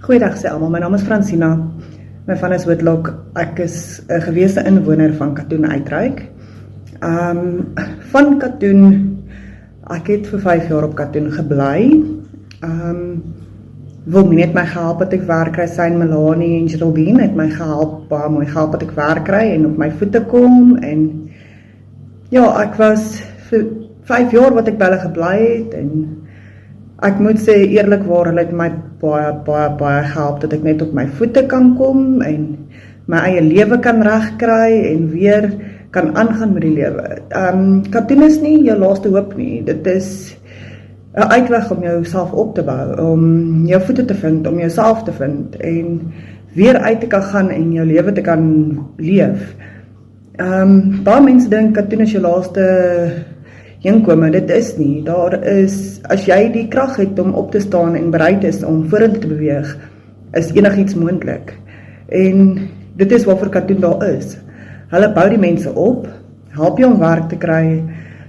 Goeiedag sê almal, my naam is Francina. My van is Whitlock. Ek is 'n gewese inwoner van Katoen Uitreik. Van Katoen, ek het vir 5 jaar op Katoen gebly. Wilmien het my gehelp dat ek werk kry, sy en Melanie en Geraldine het my gehelp, baie mooi gehelp dat ek werk kry en op my voete kom. En ja, ek was vir 5 jaar wat ek by hulle gebly het en ek moet sê eerlikwaar, hulle het my baie gehelp dat ek net op my voete kan kom en my eie lewe kan regkry en weer kan aangaan met die lewe. Katoen is nie jou laaste hoop nie. Dit is 'n uitweg om jouself op te bou, om jou voete te vind, om jouself te vind en weer uit te kan gaan en jou lewe te kan leef. Baie mense dink Katoen is jou laaste inkome. Dit is nie. Daar is, as jy die krag het om op te staan en bereid is om vorentoe te beweeg, is enigiets moontlik. En dit is waarvoor Katoen daar is. Hulle bou die mense op, help jou om werk te kry,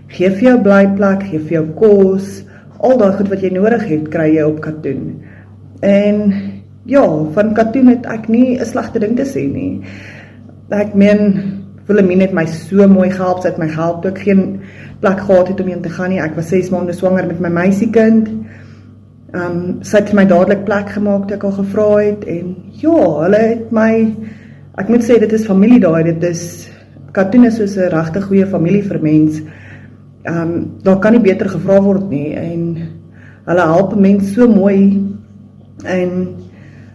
gee vir jou blyplek, gee vir jou kos, al daai goed wat jy nodig het, kry jy op Katoen. En ja, van Katoen het ek nie 'n slegte ding te sê nie. Ek meen, Wilhelmine het my so mooi gehelp, sy het my gehelp toe ek geen plek gehad het om heen te gaan nie. Ek was 6 maande swanger met my meisiekind. Sy het my dadelik plek gemaak toe ek al gevra het en ja, hulle het my, ek moet sê dit is familie daai, dit is, Katoen is soos 'n regtig goeie familie vir mens. Daar kan nie beter gevra word nie en hulle help mense so mooi en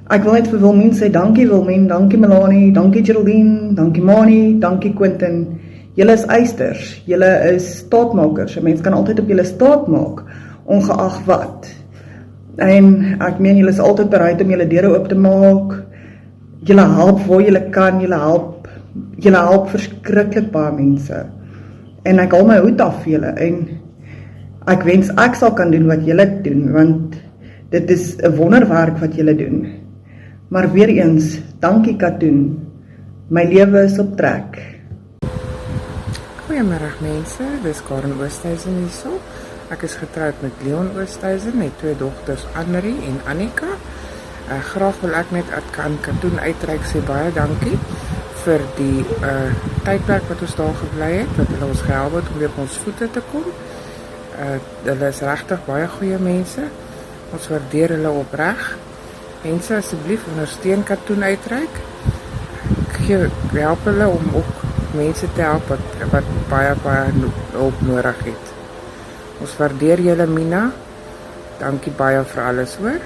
ek wil net vir Wilmien sê, dankie Wilmien, dankie Melanie, dankie Geraldine, dankie Mani, dankie Quentin. Julle is eisters, julle is staatmakers. 'n Mens kan altyd op julle staat maak, ongeag wat. En ek meen, julle is altyd bereid om julle deure oop te maak. Julle help waar julle kan, julle help verskriklik baie mense. En ek haal my hoed af vir julle en ek wens ek sal kan doen wat julle doen, want dit is 'n wonderwerk wat julle doen. Maar weer eens, dankie Katoen. My lewe is op trek. Goeiemôre mense, dis Karen Oosthuizen hierso. Ek is getroud met Leon Oosthuizen, met 2 dogters Annerie en Annika. Graag wil ek net aan Katoen Uitreik sê baie dankie vir die tydperk wat ons daar gebly het, wat hulle ons gehelp het om weer op ons voete te kom. Hulle is regtig baie goeie mense. Ons waardeer hulle opreg. Mense, asseblief ondersteun Katoen Uitreik. Help hulle om ook mense te help wat baie hulp nodig het. Ons waardeer julle, Mina. Dankie baie vir alles, hoor.